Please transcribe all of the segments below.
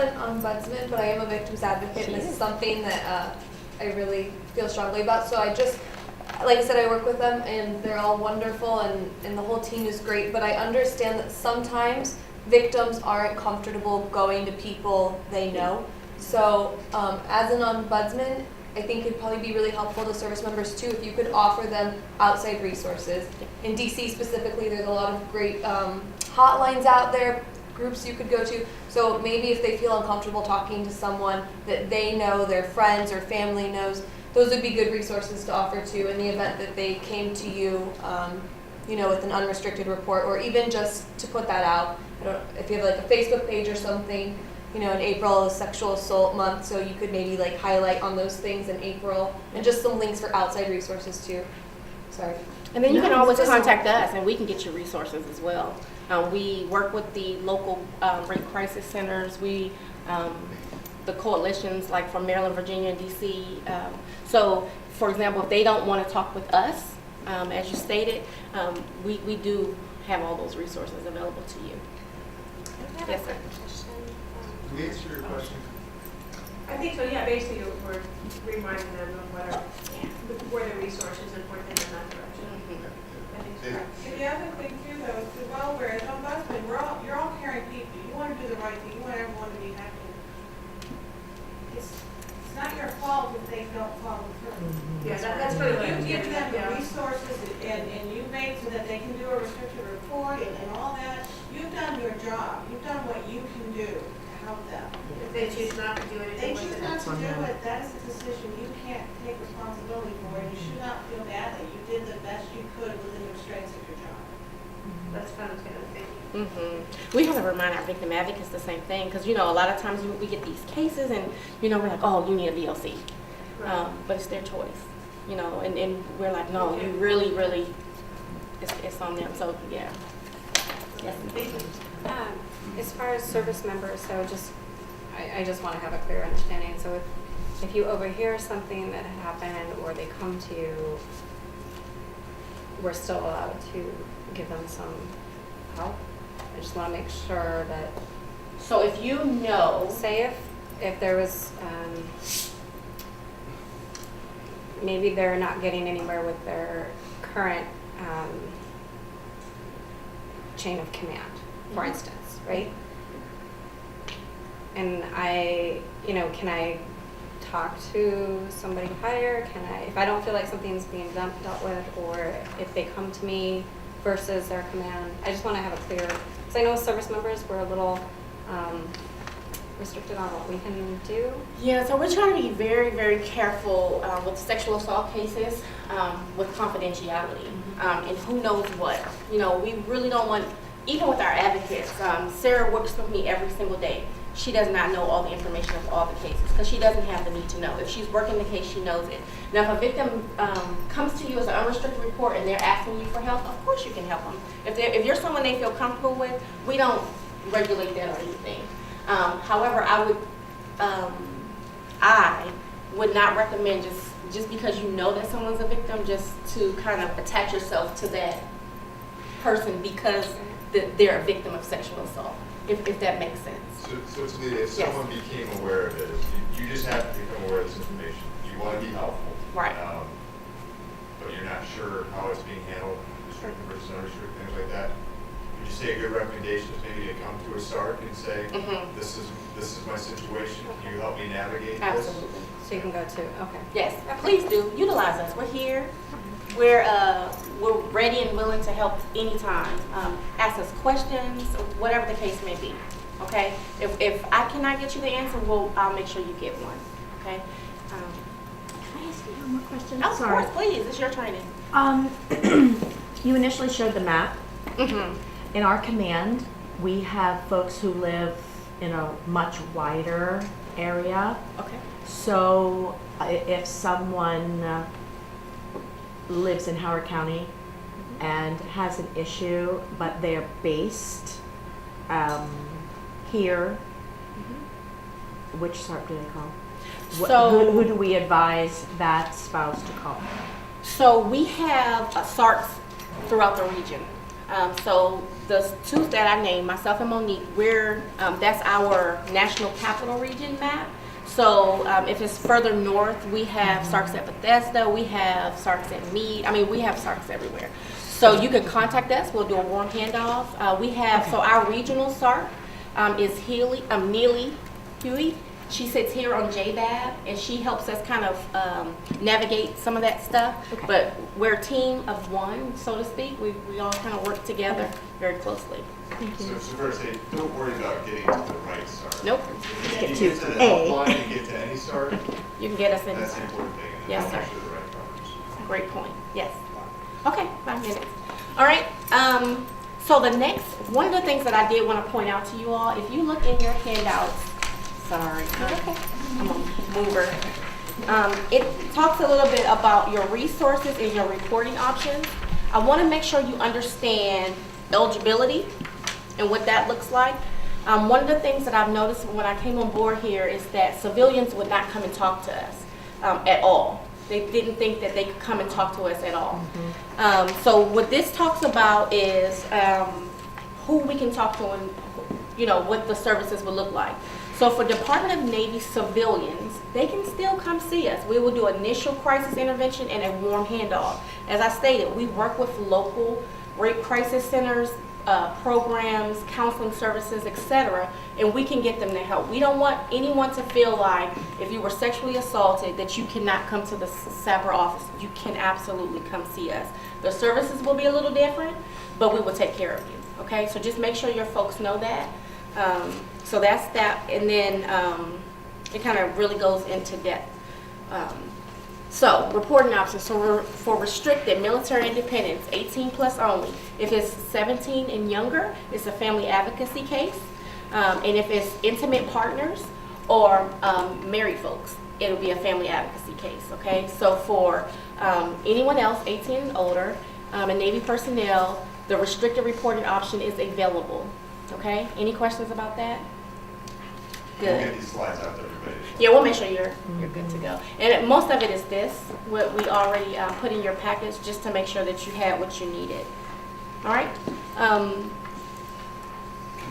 an ombudsman, but I am a victim's advocate, and this is something that I really feel strongly about. So I just, like I said, I work with them, and they're all wonderful, and the whole team is great, but I understand that sometimes victims aren't comfortable going to people they know. So as an ombudsman, I think it'd probably be really helpful to service members too if you could offer them outside resources. In DC specifically, there's a lot of great hotlines out there, groups you could go to. So maybe if they feel uncomfortable talking to someone that they know, their friends or family knows, those would be good resources to offer to in the event that they came to you, you know, with an unrestricted report, or even just to put that out. I don't, if you have like a Facebook page or something, you know, in April is Sexual Assault Month, so you could maybe like highlight on those things in April, and just some links for outside resources too. Sorry. And then you can always contact us, and we can get you resources as well. We work with the local rape crisis centers. We, the coalitions like from Maryland, Virginia, and DC. So, for example, if they don't want to talk with us, as you stated, we do have all those resources available to you. Yes, sir. Can we answer your question? I think so, yeah, basically we're reminding them of where the resources and point them in that direction. I think so. And the other thing too, though, is that while we're as ombudsman, you're all caring people. You want to do the right thing. You want everyone to be happy. It's not your fault if they don't follow through. Yeah, that's really what You I'm give getting them at, the yeah. resources and you made so that they can do a restricted report and all that. You've done your job. You've done what you can do to help them. If they choose not to do They anything choose with it, not that's to on do them. it, that is a decision you can't take responsibility for, and you should not feel badly. You did the best you could within the restraints of your job. That's kind of good, thank you. We have to remind our victim advocates the same thing, because you know a lot of times we get these cases and you know we're like, oh, you need a VOC, but it's their choice, you know, and we're like, no, you really, it's on them. So yeah. Yes. Thank you. As far as service members, so I just want to have a clear understanding. So if you overhear something that happened or they come to you, we're still allowed to give them some help. I just want to make sure that, So if you know, say if there was, maybe they're not getting anywhere with their current chain of command, for instance, right? And can I talk to somebody higher? If I don't feel like something's being dealt with, or if they come to me versus their command, I just want to have a clear, because I know service members were a little restricted on what we can do. yeah, so we're trying to be very, very careful with sexual assault cases, with confidentiality, and who knows what. You know, we really don't want, even with our advocates, Sarah works with me every single day. She does not know all the information of all the cases because she doesn't have the need to know. If she's working the case, she knows it. Now, if a victim comes to you as an unrestricted report and they're asking you for help, of course you can help them. If you're someone they feel comfortable with, we don't regulate that or anything. However, I would not recommend just because you know that someone's a victim, just to kind of attach yourself to that person because they're a victim of sexual assault, if that makes sense. So to me, if someone became aware of it, you just have to become aware of this information. You want to be helpful. Right. But you're not sure how it's being handled, restricted versus unrestricted, things like that. Would you say a good recommendation is maybe to come to a SARC and say, this is my situation, can you help me navigate this? Absolutely. So you can go to, okay. Yes, please do. Utilize us. We're here. We're ready and willing to help anytime. Ask us questions, whatever the case may be. Okay? If I cannot get you the answer, I'll make sure you get one. Okay? Can I ask you one more question? Of course, please. It's your training. You initially showed the map. Mm-hmm. In our command, we have folks who live in a much wider area. Okay. So if someone lives in Howard County and has an issue, but they're based here, which SARP do they call? So- who do we advise that spouse to call? So we have SARCs throughout the region. So the two that I named, myself and Monique, that's our national capital region map. So if it's further north, we have SARCs at Bethesda, we have SARCs at Meade. I mean, we have SARCs everywhere. So you can contact us. We'll do a warm handoff. So our regional SARC is Neely Huey. She sits here on JBAB, and she helps us kind of navigate some of that stuff. Okay. But we're a team of one, so to speak. We all kind of work together very closely. So first, say, don't worry about getting to the right start. Nope. If Get you to get to the A. helpline and get to any start, You can get us in. that's the important thing. And Yes, then sir. make sure the right coverage. Great point. Yes. Okay, 5 minutes. All right. So one of the things that I did want to point out to you all, if you look in your handouts, sorry, I'm a mover. It talks a little bit about your resources and your reporting options. I want to make sure you understand eligibility and what that looks like. One of the things that I've noticed when I came on board here is that civilians would not come and talk to us at all. They didn't think that they could come and talk to us at all. So what this talks about is who we can talk to and what the services would look like. So for Department of Navy civilians, they can still come see us. We will do initial crisis intervention and a warm handoff. As I stated, we work with local rape crisis centers, programs, counseling services, etc., and we can get them to help. We don't want anyone to feel like if you were sexually assaulted that you cannot come to the SAPR office. You can absolutely come see us. The services will be a little different, but we will take care of you. Okay, so just make sure your folks know that. So that's that, and then it kind of really goes into depth. So reporting options. So for restricted military independents, 18 plus only. If it's 17 and younger, it's a family advocacy case. And if it's intimate partners or married folks, it'll be a family advocacy case. Okay. So for anyone else, 18 and older, and Navy personnel, the restricted reporting option is available. Okay. Any questions about that? We'll Good. get these slides out to everybody. Yeah, we'll make sure you're good to go. And most of it is this, what we already put in your package, just to make sure that you had what you needed. All right? Could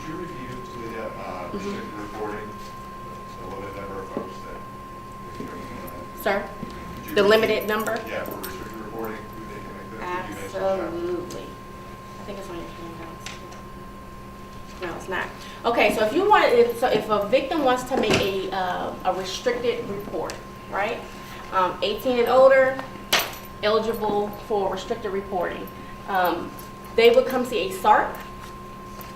you review, Talia, restricted reporting, the limited number of folks that? Sir? Could you The review- limited number? Yeah, for restricted reporting, who they can make that? Could you mention that? Absolutely. I think it's on your handouts. No, it's not. Okay, so if a victim wants to make a restricted report, right? 18 and older, eligible for restricted reporting. They would come see a SARC,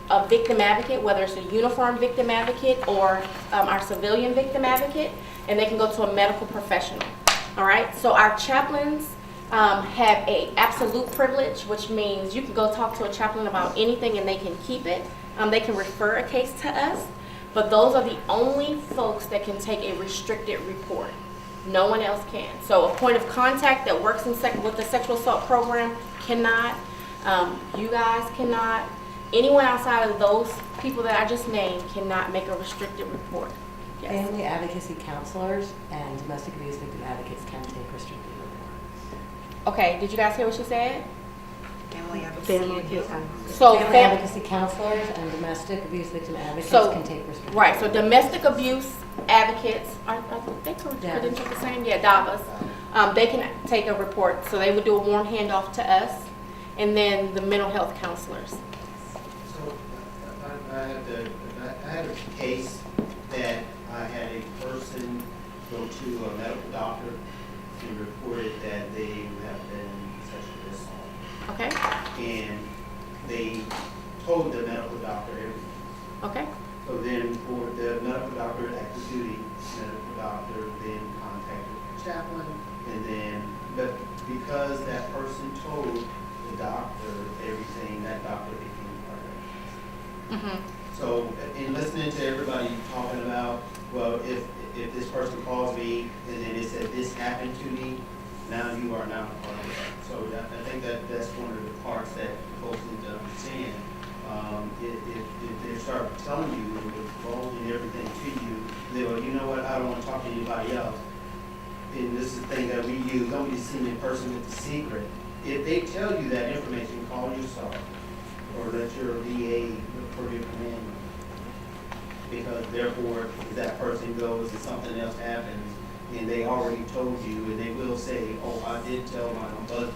a victim advocate, whether it's a uniformed victim advocate or our civilian victim advocate, and they can go to a medical professional. All right, so our chaplains have a absolute privilege, which means you can go talk to a chaplain about anything and they can keep it. They can refer a case to us, but those are the only folks that can take a restricted report. No one else can. So a point of contact that works with the sexual assault program cannot. You guys cannot. Anyone outside of those people that I just named cannot make a restricted report. Yes. Family advocacy counselors and domestic abuse victim advocates can take restricted reports. Okay, did you guys hear what she said? Family So Family advocacy counselors and domestic abuse victim advocates So- can take restricted right, so reports. domestic abuse advocates, are they credentialed the same? Yeah, DAVAs. They can take a report, so they would do a warm handoff to us, and then the mental health counselors. So I had a case that I had a person go to a medical doctor and reported that they have been sexually assaulted. Okay, And they told the medical doctor everything. okay, So then for the medical doctor, active duty medical doctor, then contacted the chaplain, and then, but because that person told the doctor everything, that doctor became part of it. So in listening to everybody talking about, well, if this person calls me and then it said this happened to me, now you are not a part of that. So I think that's one of the parts that folks need to understand. If they start telling you and divulging everything to you, they go, you know what, I don't want to talk to anybody else. And this is the thing that we use, don't be seen in person with the secret. If they tell you that information, call your SAR. or let your VA refer your command number. Because therefore, if that person goes and something else happens, and they already told you, and they will say, oh, I did tell my ombudsman,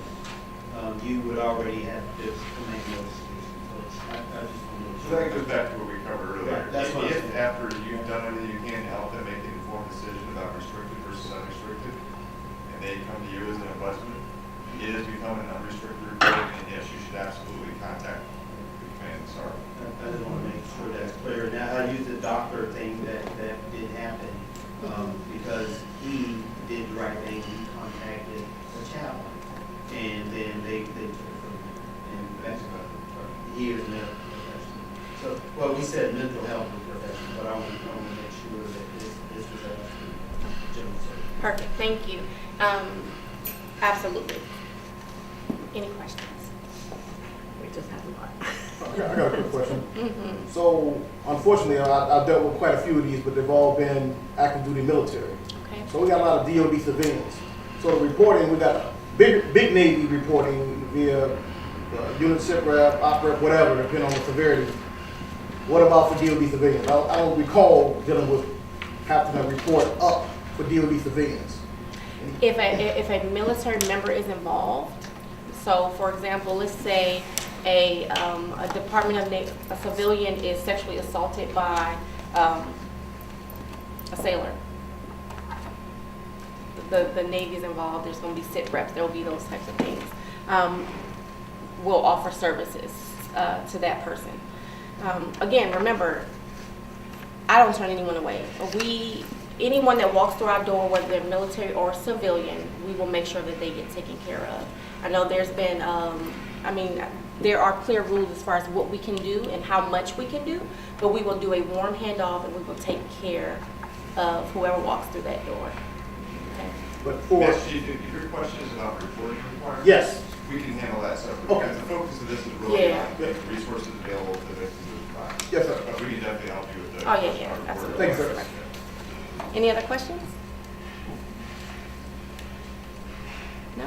you would already have the command notification. So I just want to. So that goes back to what we covered earlier. Right, that's what I'm If saying. after you've done everything you can to help them make an informed decision about restricted versus unrestricted, and they come to you as an ombudsman, it is becoming an unrestricted report, and yes, you should absolutely contact the command SAR. I just want to make sure that's clear. Now, I use the doctor thing that did happen, because he did the right thing, he contacted the chaplain, and then they took it from him. And that's about he is a medical professional. So, well, we said mental health professional, but I want to make sure that this was a general service. Perfect, thank you. Absolutely. Any questions? We just had a lot. I got a quick question. Mm-hmm. So, unfortunately, I've dealt with quite a few of these, but they've all been active duty military. Okay. So we got a lot of DOD civilians. So the reporting, we got big Navy reporting via unit SIPREP, OPREP, whatever, depending on the severity. What about for DOD civilians? I don't recall dealing with having to report up for DOD civilians. If a military member is involved, so for example, let's say a civilian is sexually assaulted by a sailor. The Navy is involved, there's going to be sit reps, there will be those types of things. We'll offer services to that person. Again, remember, I don't turn anyone away. Anyone that walks through our door, whether they're military or civilian, we will make sure that they get taken care of. I know there's been, there are clear rules as far as what we can do and how much we can do, but we will do a warm handoff and we will take care of whoever walks through that door. Okay. But for, Yes, Chief, if your question is about reporting requirements. yes, We can handle that separately. Okay. Because the focus of this is really Yeah. on the resources available to victims of the crime. Yes, sir. But we can definitely help you with the. Oh, yeah, absolutely. Thank you, sir. Any other questions? No?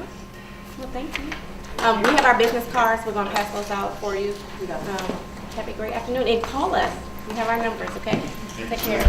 Well, thank you. We have our business cards. We're going to pass those out for you. Have a great afternoon. And call us. We have our numbers, okay? Take care.